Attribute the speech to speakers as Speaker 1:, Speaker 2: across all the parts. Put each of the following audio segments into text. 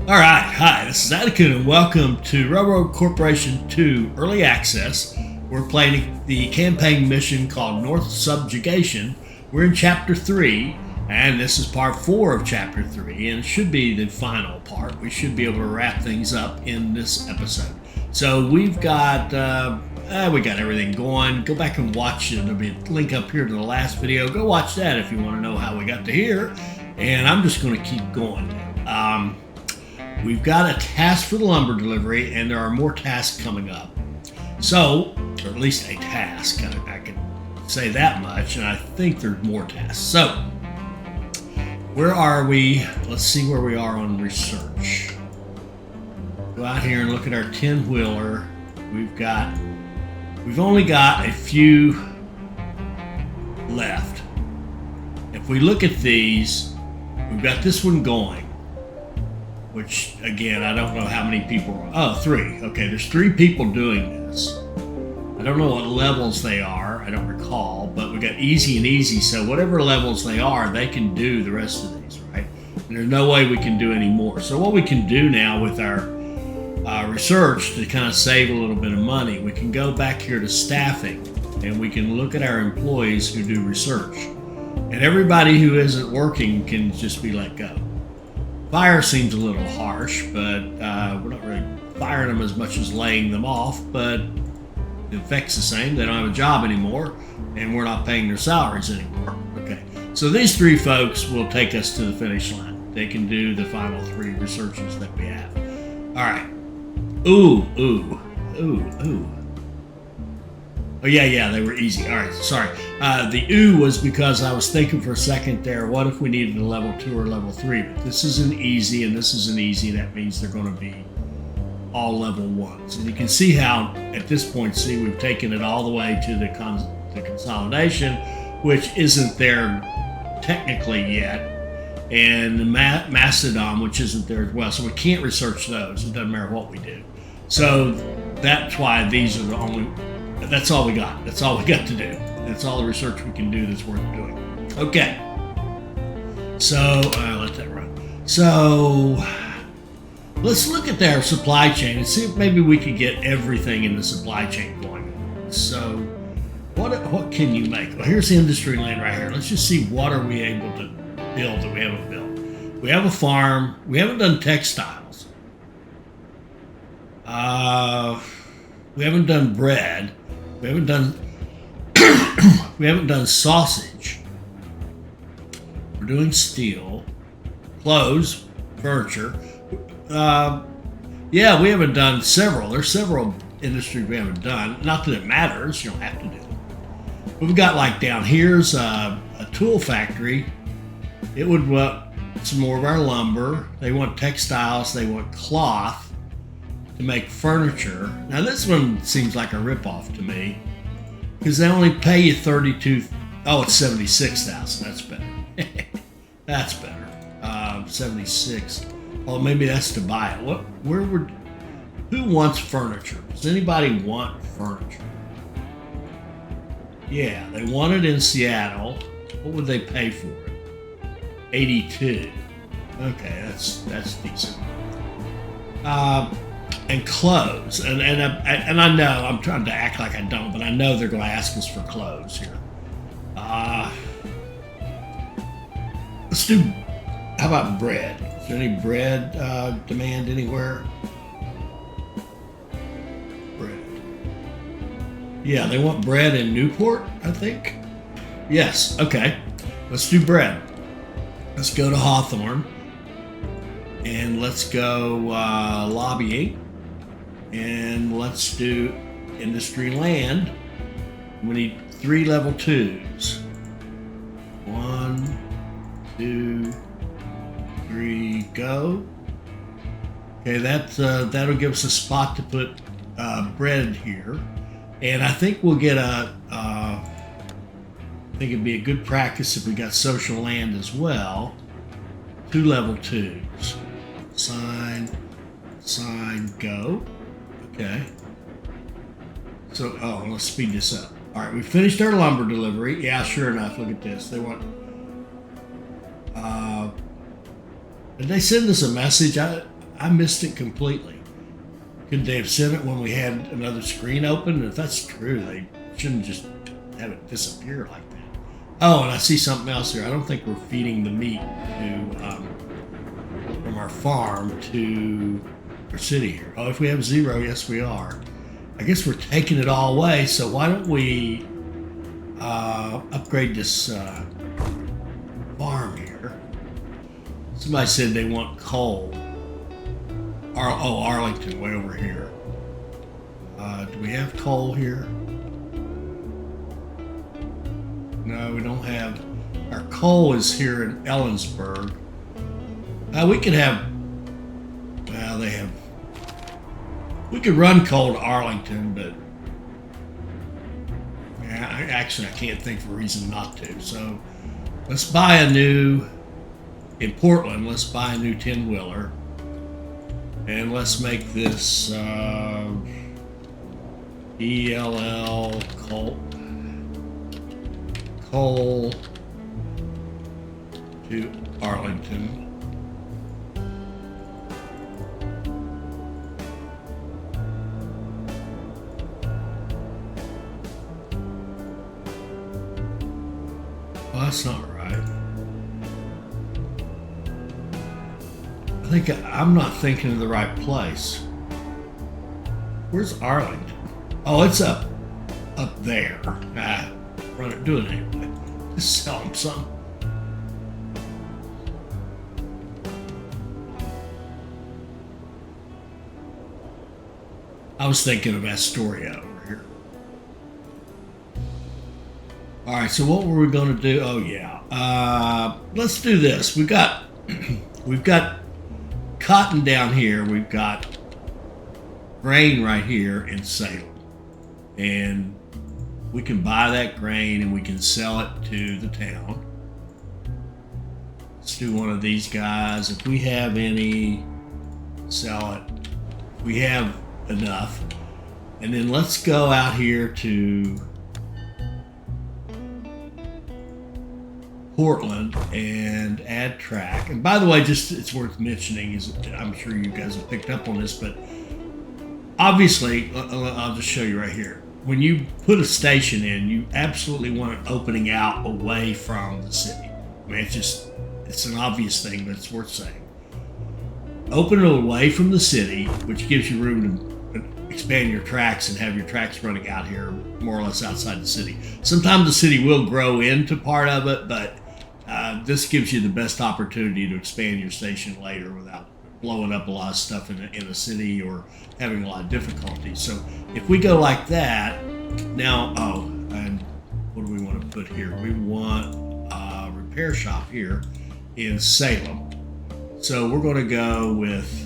Speaker 1: All right, hi, this is Atticus, and welcome to Railroad Corporation 2 Early Access. We're playing the campaign mission called North Subjugation. We're in Chapter 3, and this is Part 4 of Chapter 3, and it should be the final part. We should be able to wrap things up in this episode. So we've got everything going. Go back and watch it. There'll be a link up here to the last video. Go watch that if you want to know how we got to here. And I'm just going to keep going. We've got a task for the lumber delivery, and there are more tasks coming up. So, or at least a task. I can say that much, and I think there's more tasks. So, where are we? Let's see where we are on research. Go out here and look at our 10-wheeler. We've only got a few left. If we look at these, we've got this one going. Which, again, I don't know how many people are. Oh, 3. Okay, there's 3 people doing this. I don't know what levels they are. I don't recall. But we got easy and easy. So whatever levels they are, they can do the rest of these, right? And there's no way we can do any more. So what we can do now with our research to kind of save a little bit of money, we can go back here to staffing. And we can look at our employees who do research. And everybody who isn't working can just be let go. Fire seems a little harsh, but we're not really firing them as much as laying them off, but the effect's the same. They don't have a job anymore, and we're not paying their salaries anymore. Okay, so these 3 folks will take us to the finish line. They can do the final 3 researches that we have. All right. Ooh. Oh, yeah, they were easy. All right, sorry. The ooh was because I was thinking for a second there, what if we needed a level 2 or level 3? But this is an easy, and this is an easy. That means they're going to be all level 1s. And you can see how, at this point, we've taken it all the way to the consolidation, which isn't there technically yet, and the Mastodon, which isn't there as well. So we can't research those. It doesn't matter what we do. So that's why these are the only... That's all we got. That's all we got to do. That's all the research we can do that's worth doing. Okay. So, let that run. So, let's look at their supply chain and see if maybe we could get everything in the supply chain going. So, what can you make? Well, here's the industry land right here. Let's just see what are we able to build that we haven't built. We have a farm. We haven't done textiles. We haven't done bread. We haven't done we haven't done sausage. We're doing steel, clothes, furniture. Yeah, we haven't done several. There's several industries we haven't done. Not that it matters. You don't have to do them. But we've got like down here's a tool factory. It would want some more of our lumber. They want textiles. They want cloth to make furniture. Now this one seems like a ripoff to me because they only pay you 32. Oh, it's 76,000. That's better. That's better. 76. Oh, maybe that's to buy it. Who wants furniture? Does anybody want furniture? Yeah, they want it in Seattle. What would they pay for it? 82. Okay, that's decent. And clothes, and I know I'm trying to act like I don't, but I know they're going to ask us for clothes here. Let's do. How about bread? Is there any bread demand anywhere? Bread. Yeah, they want bread in Newport, I think. Yes. Okay. Let's do bread. Let's go to Hawthorne, and let's go lobbying. And let's do industry land. We need 3 level 2s. 1, 2, 3, go. Okay, that'll give us a spot to put bread here. And I think we'll get I think it'd be a good practice if we got social land as well. 2 level 2s. Sign, go. Okay. So, let's speed this up. All right, we finished our lumber delivery. Yeah, sure enough, look at this. They want Did they send us a message? I missed it completely. Could they have sent it when we had another screen open? If that's true, they shouldn't just have it disappear like that. Oh, and I see something else here. I don't think we're feeding the meat to from our farm to our city here. Oh, if we have 0, yes we are. I guess we're taking it all away, so why don't we upgrade this farm here. Somebody said they want coal. Arlington, way over here. Do we have coal here? No, we don't have. Our coal is here in Ellensburg. We could have. Well, they have. We could run coal to Arlington, but actually, I can't think of a reason not to. So let's buy a new. In Portland, let's buy a new 10-wheeler. And let's make this ELL coal to Arlington. Well, that's not right. I think I'm not thinking of the right place. Where's Arlington? Oh, it's up there. Run it, do it anyway. Just sell them some. I was thinking of Astoria over here. All right, so what were we going to do? Oh yeah, let's do this. We've got cotton down here. We've got grain right here in Salem, and we can buy that grain and we can sell it to the town. Let's do one of these guys. If we have any, sell it. If we have enough, and then let's go out here to Portland and add track. And by the way, just it's worth mentioning, is I'm sure you guys have picked up on this, but obviously, I'll just show you right here. When you put a station in, you absolutely want it opening out away from the city. I mean, it's an obvious thing, but it's worth saying. Open it away from the city, which gives you room to expand your tracks and have your tracks running out here more or less outside the city. Sometimes the city will grow into part of it, but this gives you the best opportunity to expand your station later without blowing up a lot of stuff in the city or having a lot of difficulties. So if we go like that, now, and what do we want to put here? We want a repair shop here in Salem. So we're going to go with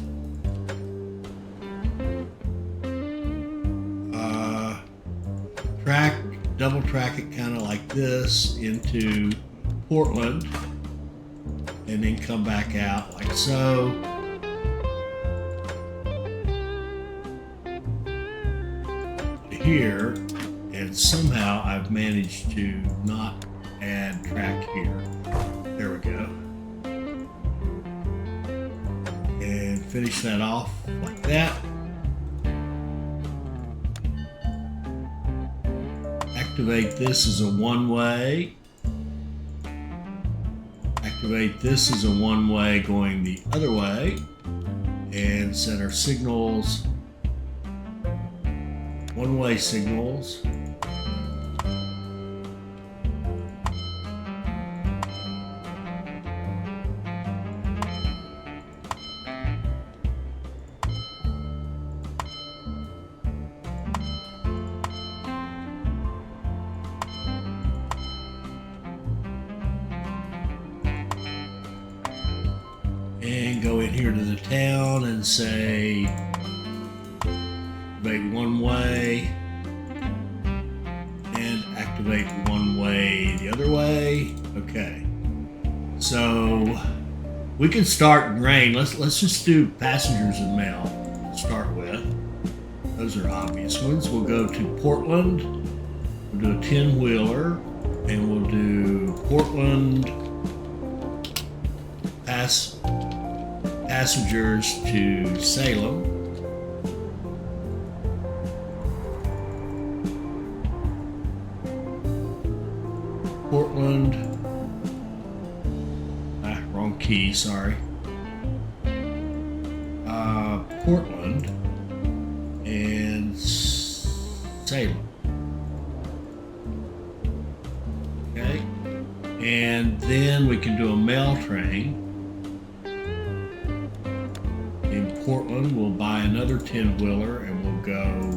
Speaker 1: double track it kind of like this into Portland, and then come back out like so. Here, and somehow I've managed to not add track here. There we go. And finish that off like that. Activate this as a one-way. Activate this as a one-way going the other way. And set our signals, one-way signals. And go in here to the town and say activate one way and activate one way the other way. Okay, so we can start grain. Let's just do passengers and mail to start with. Those are obvious ones. We'll go to Portland, we'll do a 10-wheeler, and we'll do Portland passengers to Salem. Portland. Wrong key, sorry. Portland and Salem. Okay. And then we can do a mail train. In Portland, we'll buy another 10-wheeler and we'll go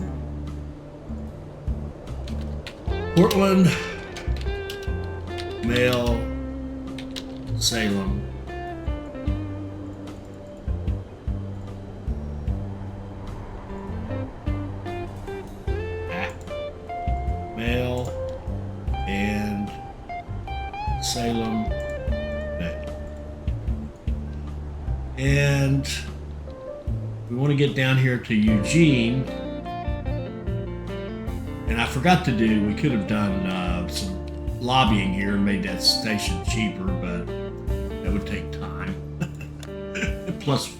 Speaker 1: Portland, mail, Salem. Mail and Salem. And we want to get down here to Eugene. And I forgot to do, we could have done some lobbying here and made that station cheaper, but that would take time. Plus,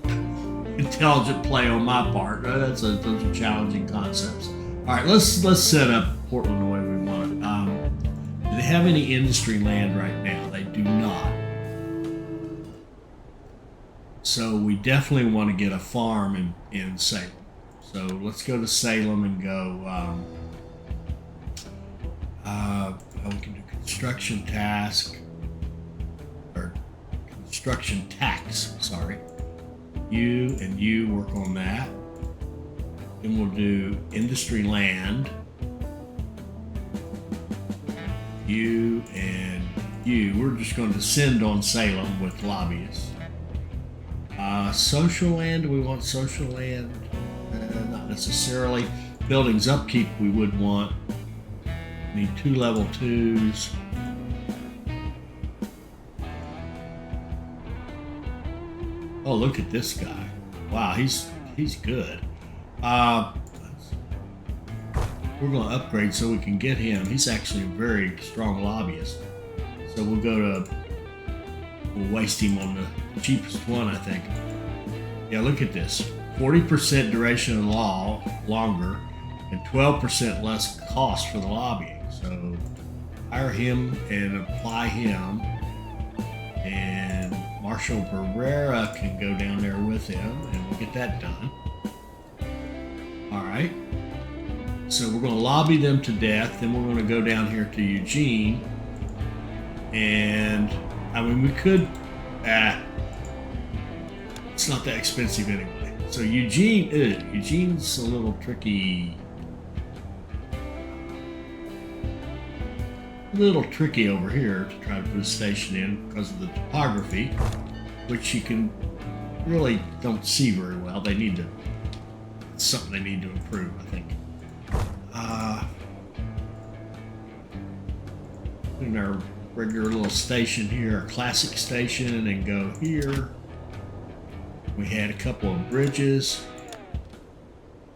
Speaker 1: intelligent play on my part. Those are challenging concepts. All right, let's set up Portland the way we want it. Do they have any industry land right now? They do not. So we definitely want to get a farm in Salem. So let's go to Salem and go. We can do construction task or construction tax. Sorry, you and you work on that. Then we'll do industry land. You and you. We're just going to descend on Salem with lobbyists. Social land. Do we want social land? Not necessarily. Buildings upkeep we would want. Need 2 level 2s. Oh, look at this guy. Wow, he's good. We're going to upgrade so we can get him. He's actually a very strong lobbyist. So we'll waste him on the cheapest one, I think. Yeah, look at this. 40% duration of law longer and 12% less cost for the lobbying. So hire him and apply him. And Marshall Barrera can go down there with him and we'll get that done. All right. So we're going to lobby them to death. Then we're going to go down here to Eugene. And I mean, we could, it's not that expensive anyway. So Eugene's a little tricky. Over here to try to put a station in because of the topography, which you can really don't see very well. It's something they need to improve, I think. In our regular little station here, our classic station, and go here. We had a couple of bridges.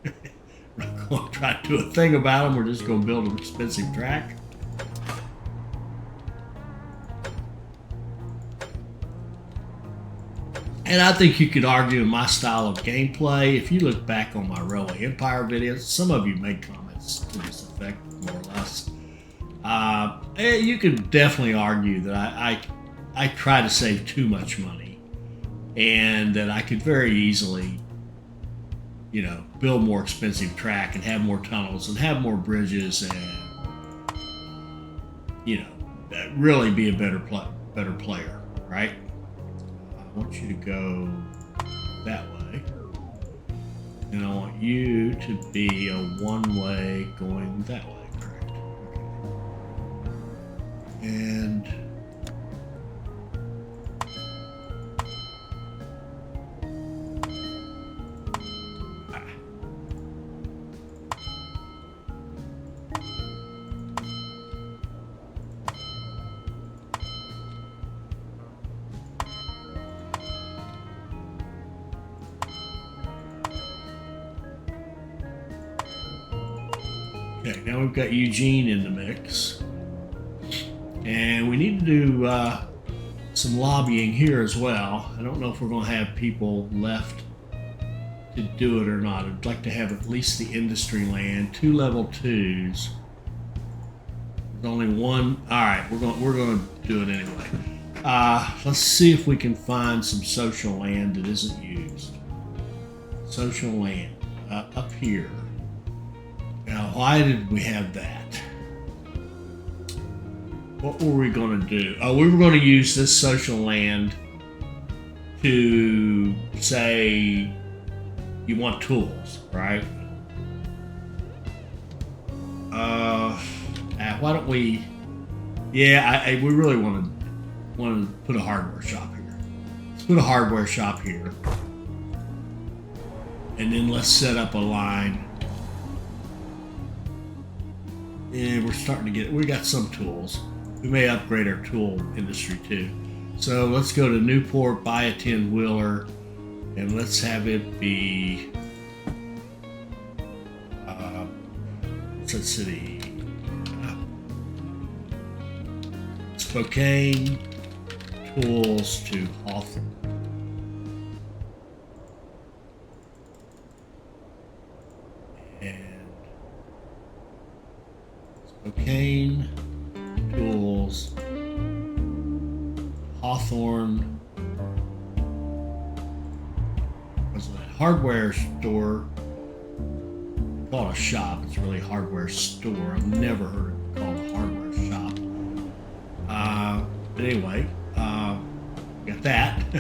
Speaker 1: We're not going to try to do a thing about them. We're just going to build an expensive track. And I think you could argue in my style of gameplay, if you look back on my Railway Empire videos, some of you made comments to this effect, more or less. You could definitely argue that I try to save too much money, and that I could very easily, build more expensive track and have more tunnels and have more bridges and, really be a better player, right? I want you to go that way. And I want you to be a one-way going that way, correct? Okay. And okay, now we've got Eugene in the mix. And we need to do some lobbying here as well. I don't know if we're going to have people left to do it or not. I'd like to have at least the industry land, 2 level 2s. There's only one. All right, we're going to do it anyway. Let's see if we can find some social land that isn't used. Social land up here. Now, why did we have that? What were we going to do? Oh, we were going to use this social land to say you want tools, right? Why don't we? Yeah, we really want to put a hardware shop here. Let's put a hardware shop here, and then let's set up a line. And we're starting to get. We got some tools. We may upgrade our tool industry too. So let's go to Newport, buy a 10-wheeler, and let's have it be what's that city? Spokane, tools to Hawthorne. And Spokane, tools, Hawthorne. Was a hardware store. Called a shop. It's really a hardware store. I've never heard it called a hardware shop. But anyway, got that. So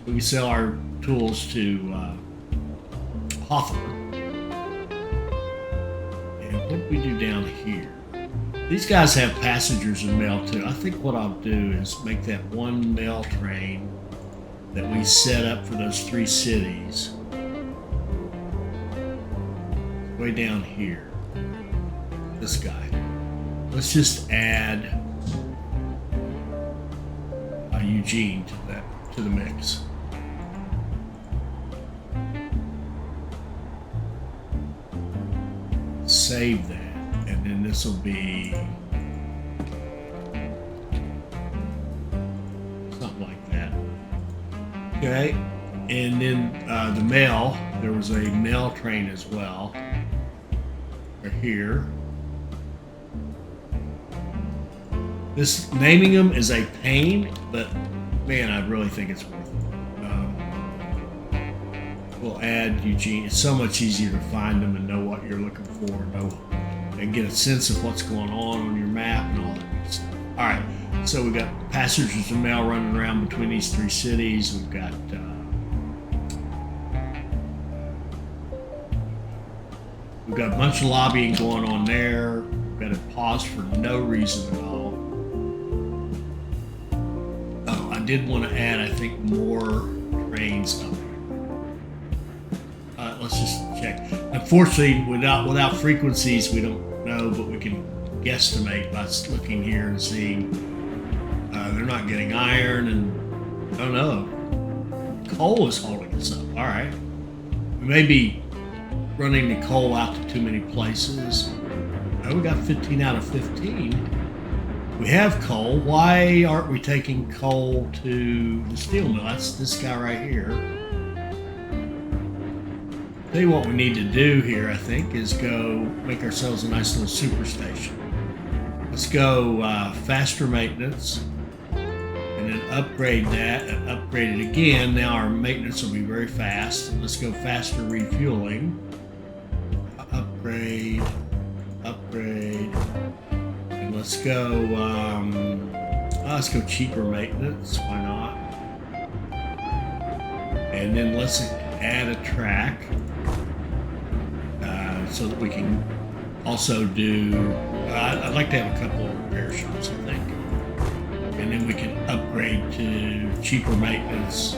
Speaker 1: we can sell our tools to Hawthorne. And what do we do down here? These guys have passengers and mail too. I think what I'll do is make that one mail train that we set up for those 3 cities way down here. This guy. Let's just add Eugene to the mix. Save that, and then this will be something like that. Okay, and then the mail. There was a mail train as well. Right here. This naming them is a pain, but man, I really think it's worth it. We'll add Eugene. It's so much easier to find them and know what you're looking for, and get a sense of what's going on your map and all that stuff. All right, so we got passengers and mail running around between these 3 cities. We've got a bunch of lobbying going on there. We've got it paused for no reason at all. Oh, I did want to add, I think, more trains up here. Let's just check. Unfortunately, without frequencies, we don't know, but we can guesstimate by looking here and seeing they're not getting iron, and I don't know. Coal is holding us up. All right, we may be running the coal out to too many places. Oh, we got 15 out of 15. We have coal. Why aren't we taking coal to the steel mill? That's this guy right here. Tell you what we need to do here, I think, is go make ourselves a nice little super station. Let's go faster maintenance, and then upgrade that, and upgrade it again. Now our maintenance will be very fast. Let's go faster refueling. Upgrade, and let's go cheaper maintenance. Why not? And then let's add a track so that we can also do. I'd like to have a couple of repair shops, I think, and then we can upgrade to cheaper maintenance,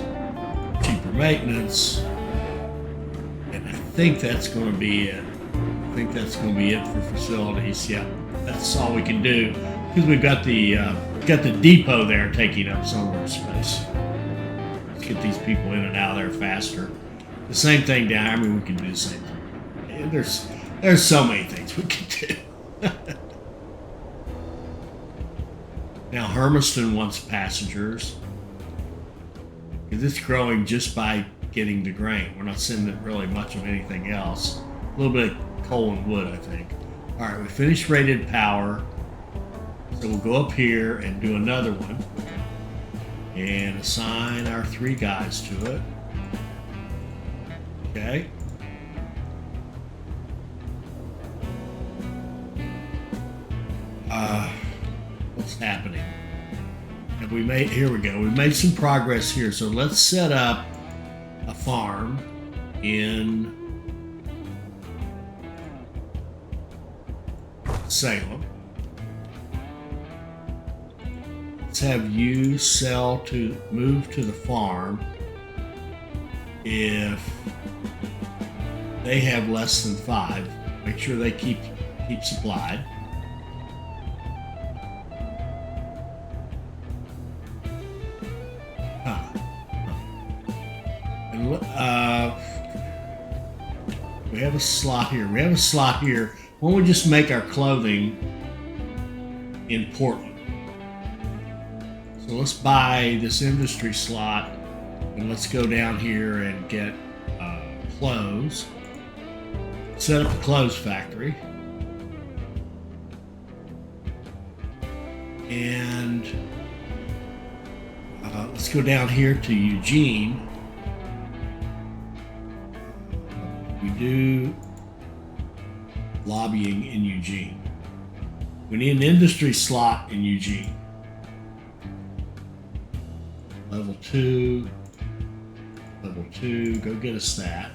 Speaker 1: and I think that's going to be it. I think that's going to be it for facilities. Yeah, that's all we can do because we've got the depot there taking up some of our space. Let's get these people in and out of there faster. The same thing down. I mean, we can do the same thing. And there's so many things we can do. Now Hermiston wants passengers. It's growing just by getting the grain. We're not sending really much of anything else. A little bit of coal and wood, I think. All right, we finished rated power. So we'll go up here and do another one and assign our 3 guys to it. Okay. What's happening? Have we made, here we go. We've made some progress here. So let's set up a farm in Salem. Let's have you move to the farm if they have less than 5. Make sure they keep supplied. And we have a slot here. Why don't we just make our clothing in Portland? So let's buy this industry slot and let's go down here and get clothes. Set up a clothes factory. And let's go down here to Eugene. We do lobbying in Eugene. We need an industry slot in Eugene. Level 2, go get us that.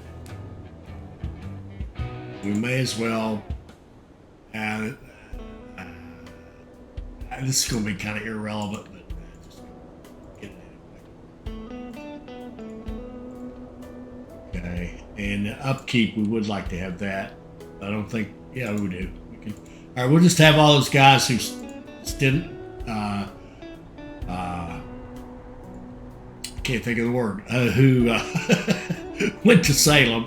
Speaker 1: We may as well add it. This is going to be kind of irrelevant, but just get it anyway. Okay, and upkeep, we would like to have that. I don't think, yeah, we do. We can. All right, we'll just have all those guys who didn't, can't think of the word, who went to Salem,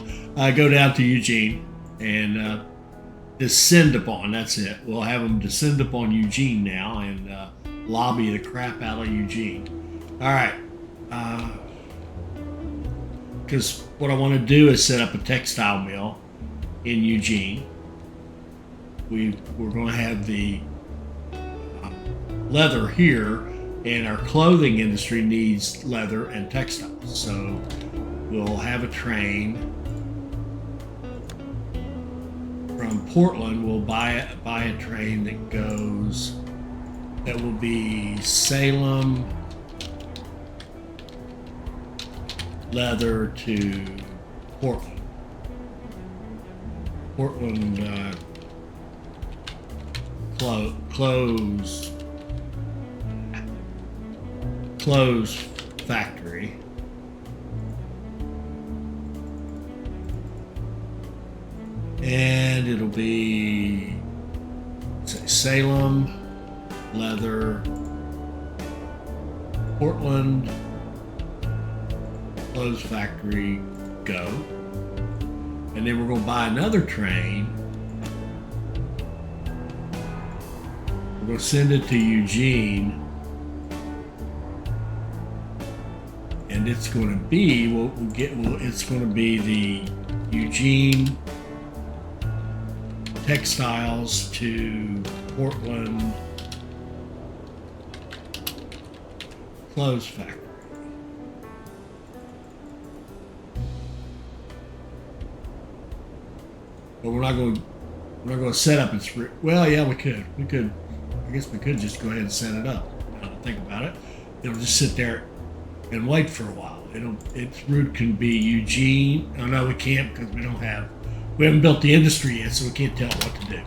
Speaker 1: go down to Eugene and descend upon, that's it. We'll have them descend upon Eugene now and lobby the crap out of Eugene. All right. Because what I want to do is set up a textile mill in Eugene. We're going to have the leather here, and our clothing industry needs leather and textiles. So we'll have a train from Portland. We'll buy a train that will be Salem leather to Portland. Portland clothes factory. And it'll be, say, Salem leather, Portland clothes factory, go. And then we're going to buy another train. We're going to send it to Eugene. And it's going to be, it's going to be the Eugene textiles to Portland clothes factory. But we're not going to set up its. Well, yeah, we could. I guess we could just go ahead and set it up. Now that I think about it, it'll just sit there and wait for a while. Its route can be Eugene. Oh no, we can't because we haven't built the industry yet, so we can't tell it what to do.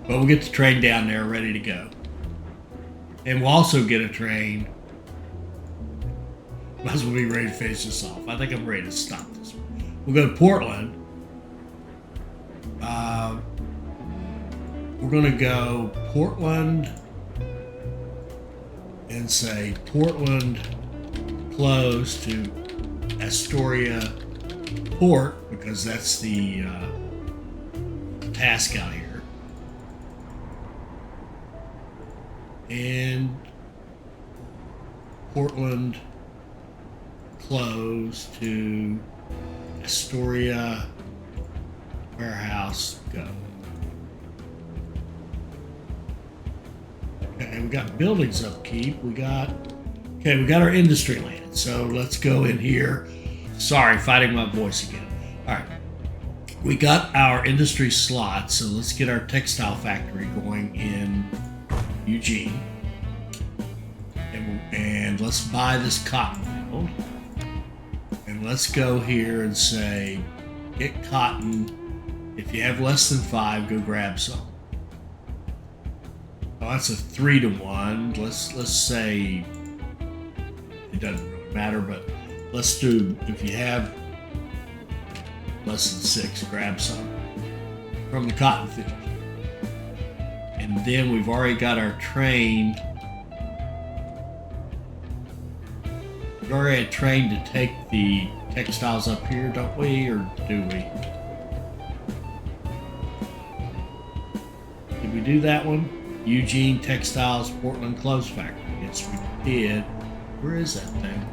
Speaker 1: But we'll get the train down there ready to go. And we'll also get a train. Might as well be ready to finish this off. I think I'm ready to stop this one. We'll go to Portland. We're going to go Portland and say Portland close to Astoria Port, because that's the task out here. And Portland close to Astoria warehouse go. Okay, we got buildings upkeep. We got our industry land. So let's go in here. Sorry, fighting my voice again. All right. We got our industry slots, so let's get our textile factory going in Eugene. And let's buy this cotton field. And let's go here and say, get cotton. If you have less than 5, go grab some. Oh, that's a 3-to-1. Let's say it doesn't really matter, but let's do, if you have less than 6, grab some from the cotton field. And then we've already got our train. We've already had train to take the textiles up here, don't we? Or do we? Did we do that one? Eugene Textiles, Portland Clothes Factory. Yes, we did. Where is that thing?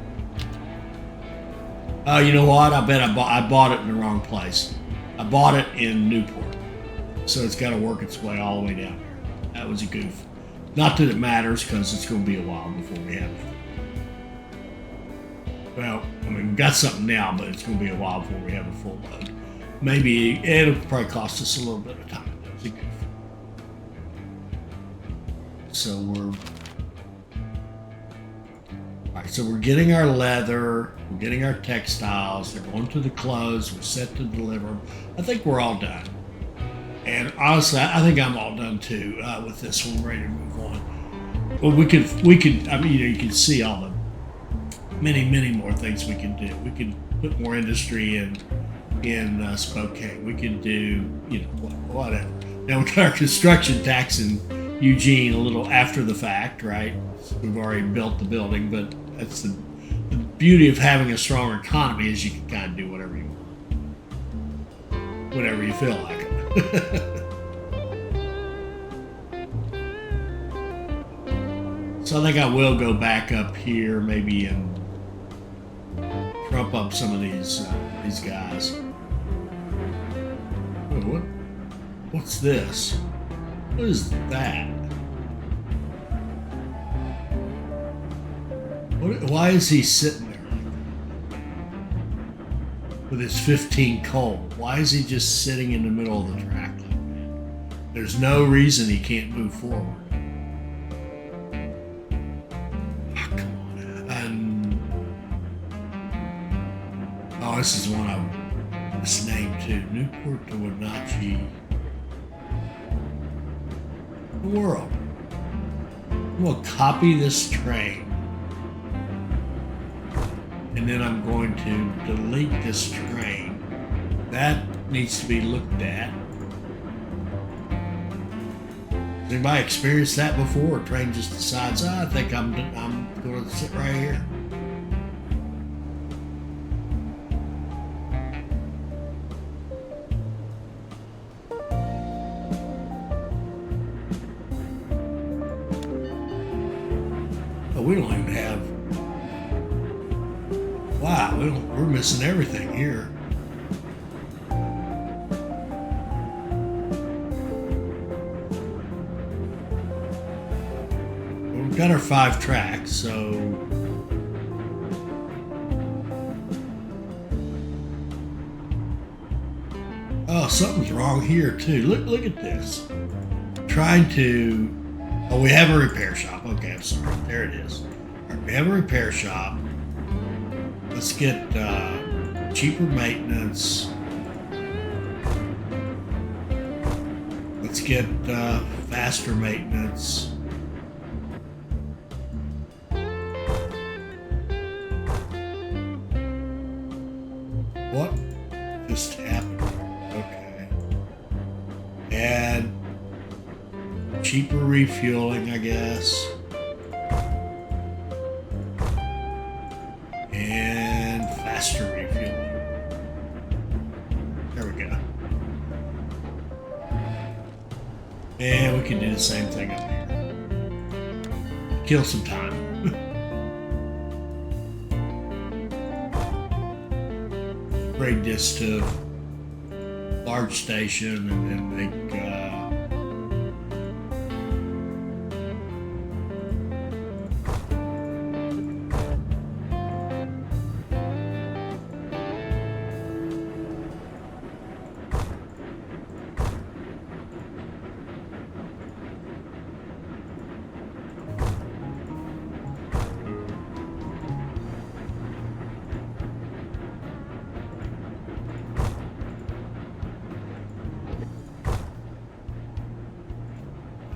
Speaker 1: Oh, you know what? I bet I bought it in the wrong place. I bought it in Newport. So it's got to work its way all the way down here. That was a goof. Not that it matters, because it's going to be a while before we have it. Well, I mean, we've got something now, but it's going to be a while before we have a full load. Maybe it'll probably cost us a little bit of time. That was a goof. So we're getting our leather, we're getting our textiles, they're going to the clothes, we're set to deliver them. I think we're all done. And honestly, I think I'm all done too with this one, ready to move on. Well, we could, I mean, you can see all the many more things we can do. We could put more industry in Spokane. We could do, whatever. Now we got our construction tax in Eugene a little after the fact, right? We've already built the building, but that's the beauty of having a stronger economy is you can kind of do whatever you want, whenever you feel like it. So I think I will go back up here, maybe, and trump up some of these guys. Oh, what's this? What is that? Why is he sitting there with his 15 coal? Why is he just sitting in the middle of the track like that? There's no reason he can't move forward. Oh, come on. Oh, this is one of this name too. Newport to Wenatchee. The world. I'm going to copy this train. And then I'm going to delete this train. That needs to be looked at. Has anybody experienced that before? A train just decides, I think I'm going to sit right here. Oh, we don't even have. Wow, we're missing everything here. We've got our 5 tracks, so oh, something's wrong here too. Look at this. Trying to. Oh, we have a repair shop. Okay, I'm sorry. There it is. All right, we have a repair shop. Let's get cheaper maintenance. Let's get faster maintenance. What just happened? Okay. And cheaper refueling, I guess. And faster refueling. There we go. And we can do the same thing up here. Kill some time. Upgrade this to large station and then make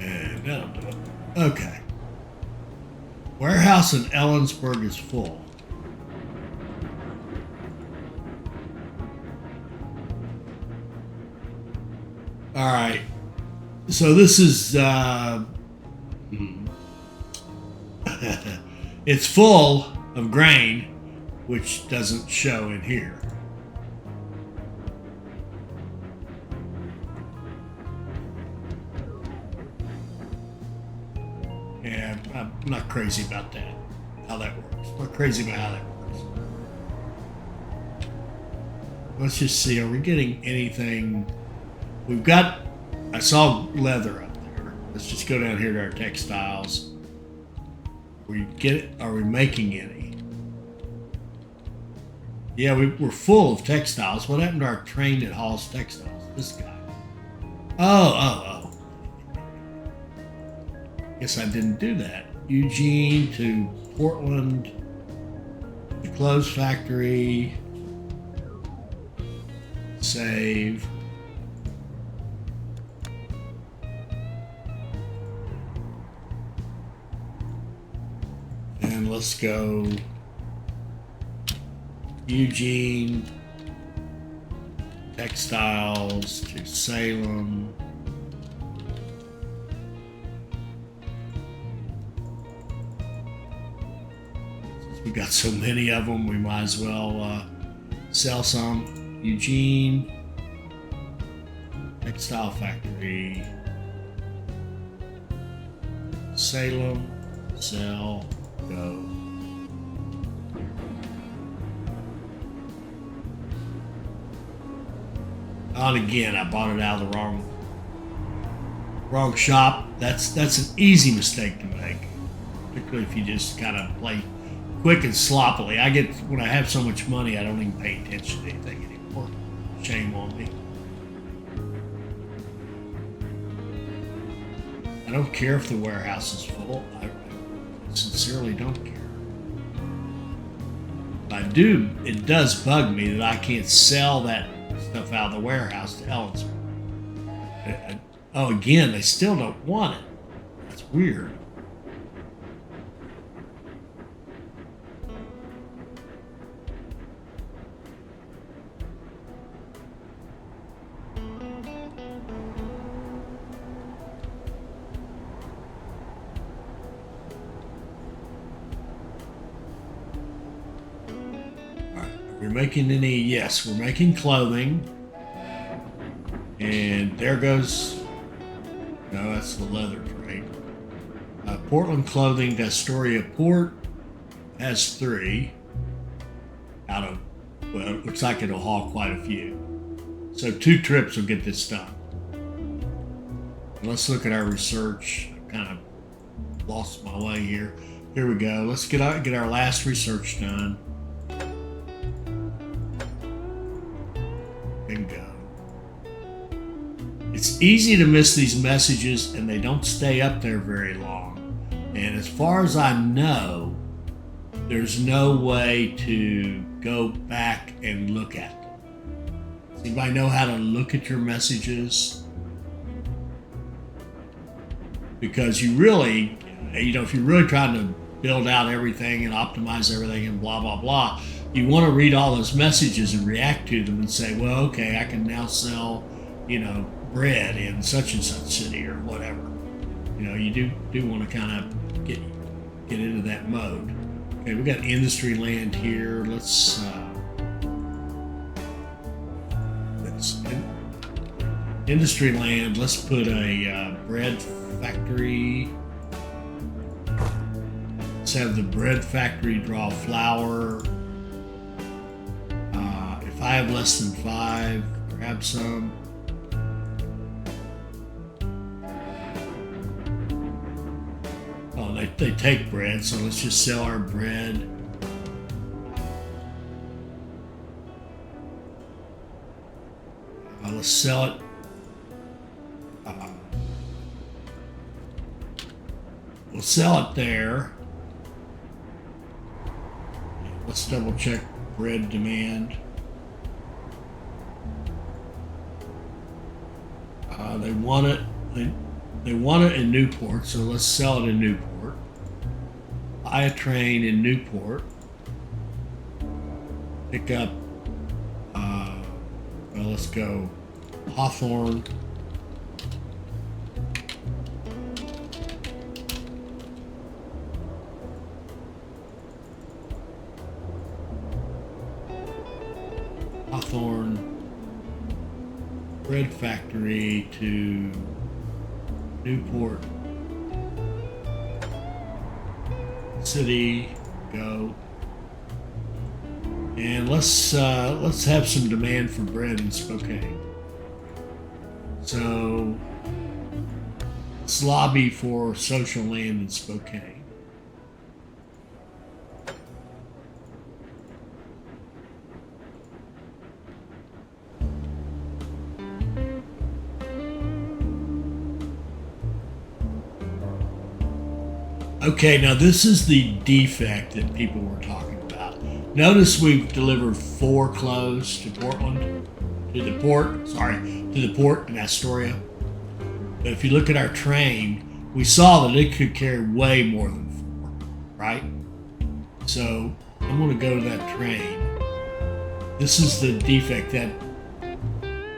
Speaker 1: and that'll do it. Okay. Warehouse in Ellensburg is full. All right. So this is it's full of grain, which doesn't show in here. Yeah, I'm not crazy about that, how that works. I'm not crazy about how that works. Let's just see, are we getting anything? We've got, I saw leather up there. Let's just go down here to our textiles. Are we making any? Yeah, we're full of textiles. What happened to our train that hauls textiles? This guy. Oh. Guess I didn't do that. Eugene to Portland, the clothes factory, save. And let's go Eugene, textiles to Salem. Since we got so many of them, we might as well sell some. Eugene, textile factory, Salem, sell, go. And again, I bought it out of the wrong shop. That's an easy mistake to make, particularly if you just kind of play quick and sloppily. When I have so much money, I don't even pay attention to anything anymore. Shame on me. I don't care if the warehouse is full. I sincerely don't care. But it does bug me that I can't sell that stuff out of the warehouse to Ellensburg. Oh, again, they still don't want it. That's weird. We're making any, yes, we're making clothing. And there goes, no, that's the leather trade. Portland Clothing, Astoria Port has 3 out of, well, it looks like it'll haul quite a few. So 2 trips will get this done. Let's look at our research. I kind of lost my way here. Here we go. Let's get our last research done. Bingo. It's easy to miss these messages and they don't stay up there very long. And as far as I know, there's no way to go back and look at them. Does anybody know how to look at your messages? Because you really, if you're really trying to build out everything and optimize everything and blah, blah, blah, you want to read all those messages and react to them and say, well, okay, I can now sell, bread in such and such city or whatever. You do want to kind of get into that mode. Okay, we got industry land here. Industry land, let's put a bread factory. Let's have the bread factory draw flour. If I have less than 5, grab some. Oh, they take bread, so let's just sell our bread. Let's sell it. We'll sell it there. Let's double check bread demand. They want it. They want it in Newport, so let's sell it in Newport. Buy a train in Newport. Pick up. Well, let's go Hawthorne. Bread factory to Newport City, go. And let's have some demand for bread in Spokane. So let's lobby for social land in Spokane. Okay, now this is the defect that people were talking about. Notice we've delivered 4 clothes to Portland, to the port in Astoria. But if you look at our train, we saw that it could carry way more than 4, right? So I'm going to go to that train. This is the defect, that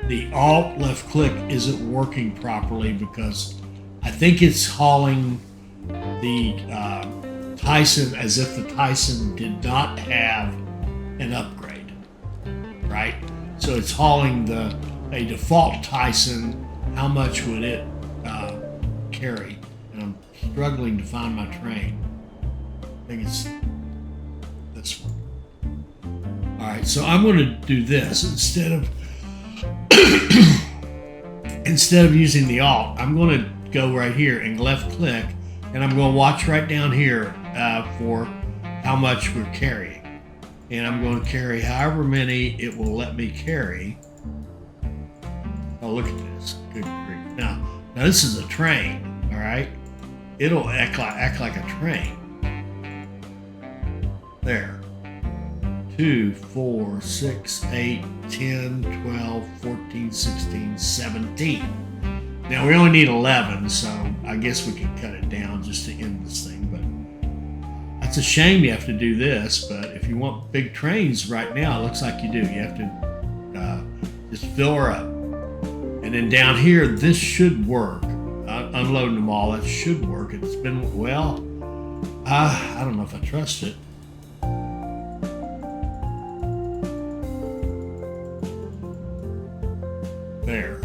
Speaker 1: the Alt left click isn't working properly because I think it's hauling the Tyson as if the Tyson did not have an upgrade, right? So it's hauling a default Tyson. How much would it carry? And I'm struggling to find my train. I think it's this one. All right, so I'm going to do this instead of using the Alt. I'm going to go right here and left click. And I'm going to watch right down here for how much we're carrying. And I'm going to carry however many it will let me carry. Oh, look at this. Good grief. Now this is a train, all right? It'll act like a train. There. 2, 4, 6, 8, 10, 12, 14, 16, 17. Now we only need 11, so I guess we can cut it down just to end this thing. But that's a shame you have to do this. But if you want big trains right now, it looks like you do. You have to just fill her up. And then down here, this should work. Unloading them all, that should work. It's been, well, I don't know if I trust it. There.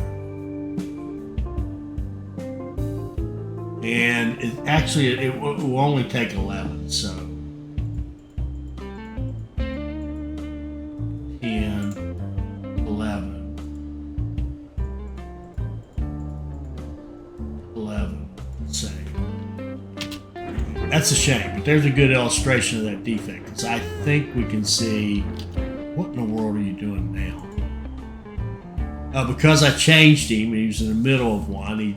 Speaker 1: And it will only take 11, so 10, 11, 11, say. That's a shame, but there's a good illustration of that defect, because I think we can see, what in the world are you doing now? Because I changed him, he was in the middle of one, he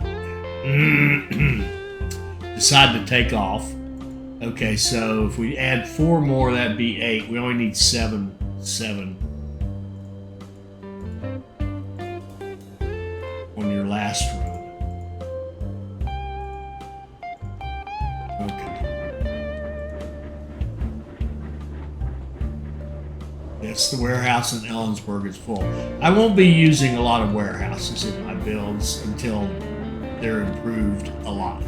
Speaker 1: decided to take off. Okay, so if we add 4 more, that'd be 8. We only need 7 on your last run. Okay. Yes, the warehouse in Ellensburg is full. I won't be using a lot of warehouses in my builds until they're improved a lot.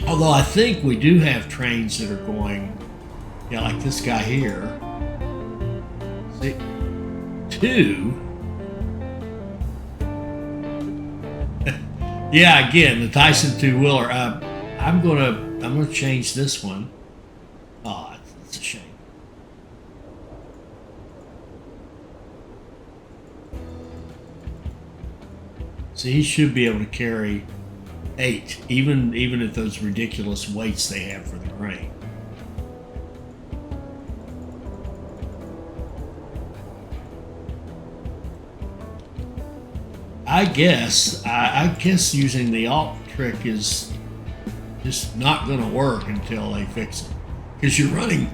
Speaker 1: Although I think we do have trains that are going, yeah, like this guy here. See, 2 Yeah, again, the Tyson two-wheeler. I'm gonna change this one. Oh, that's a shame. So he should be able to carry 8, even at those ridiculous weights they have for the grain. I guess using the alt trick is just not going to work until they fix it, because you're running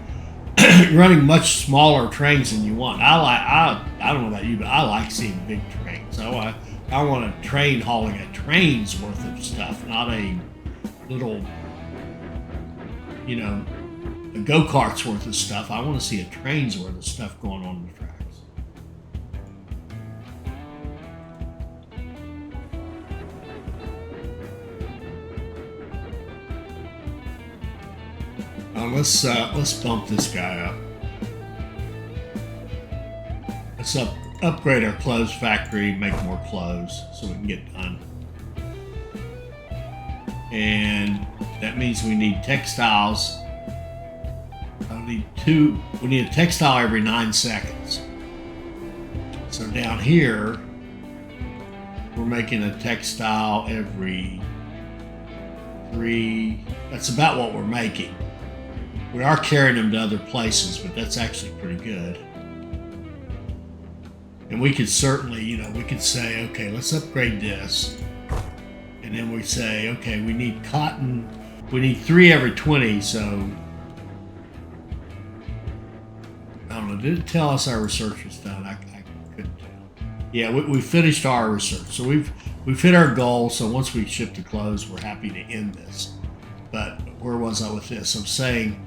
Speaker 1: running much smaller trains than you want. I don't know about you, but I like seeing big trains. I want a train hauling a train's worth of stuff, not a little, a go-kart's worth of stuff. I want to see a train's worth of stuff going on the tracks. Let's bump this guy up. Let's upgrade our clothes factory, make more clothes so we can get done. And that means we need textiles. We need a textile every 9 seconds. So down here, we're making a textile every 3. That's about what we're making. We are carrying them to other places, but that's actually pretty good. And we could certainly, we could say, okay, let's upgrade this. And then we say, okay, we need cotton. We need 3 every 20, so I don't know. Did it tell us our research was done? I couldn't tell. Yeah, we finished our research. So we've hit our goal. So once we ship the clothes, we're happy to end this. But where was I with this? I'm saying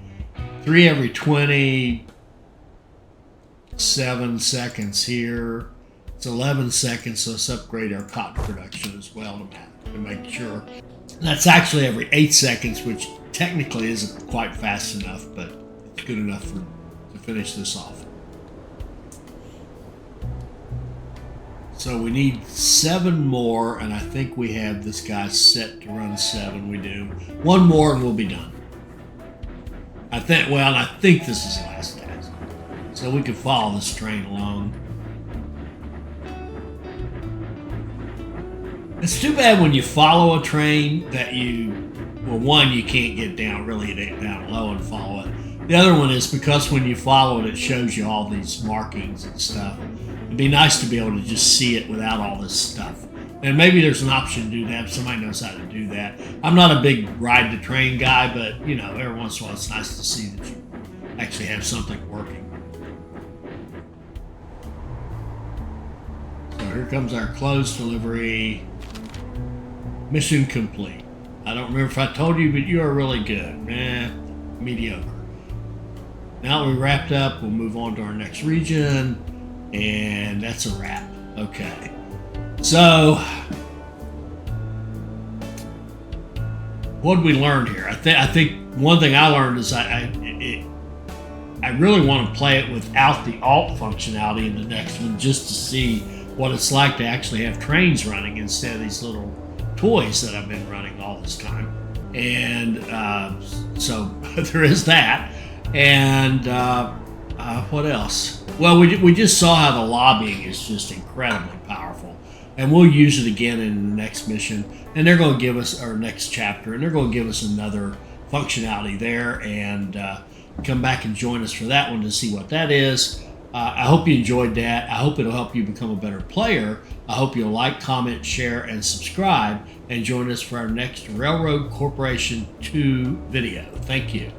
Speaker 1: 3 every 27 seconds here. It's 11 seconds, so let's upgrade our cotton production as well to make sure. That's actually every 8 seconds, which technically isn't quite fast enough, but it's good enough to finish this off. So we need 7 more, and I think we have this guy set to run 7. We do. 1 more and we'll be done. I think this is the last task. So we can follow this train along. It's too bad when you follow a train that one, you can't get down low and follow it. The other one is because when you follow it, it shows you all these markings and stuff. It'd be nice to be able to just see it without all this stuff. And maybe there's an option to do that if somebody knows how to do that. I'm not a big ride the train guy, but every once in a while it's nice to see that you actually have something working. So here comes our clothes delivery. Mission complete. I don't remember if I told you, but you are really good. Mediocre. Now that we wrapped up, we'll move on to our next region, and that's a wrap. Okay. So, what did we learn here? I think one thing I learned is I really want to play it without the alt functionality in the next one, just to see what it's like to actually have trains running instead of these little toys that I've been running all this time. And so there is that. And what else? Well, we just saw how the lobbying is just incredibly powerful. And we'll use it again in the next mission. And they're going to give us our next chapter. And they're going to give us another functionality there. And come back and join us for that one to see what that is. I hope you enjoyed that. I hope it'll help you become a better player. I hope you'll like, comment, share, and subscribe. And join us for our next Railroad Corporation 2 video. Thank you.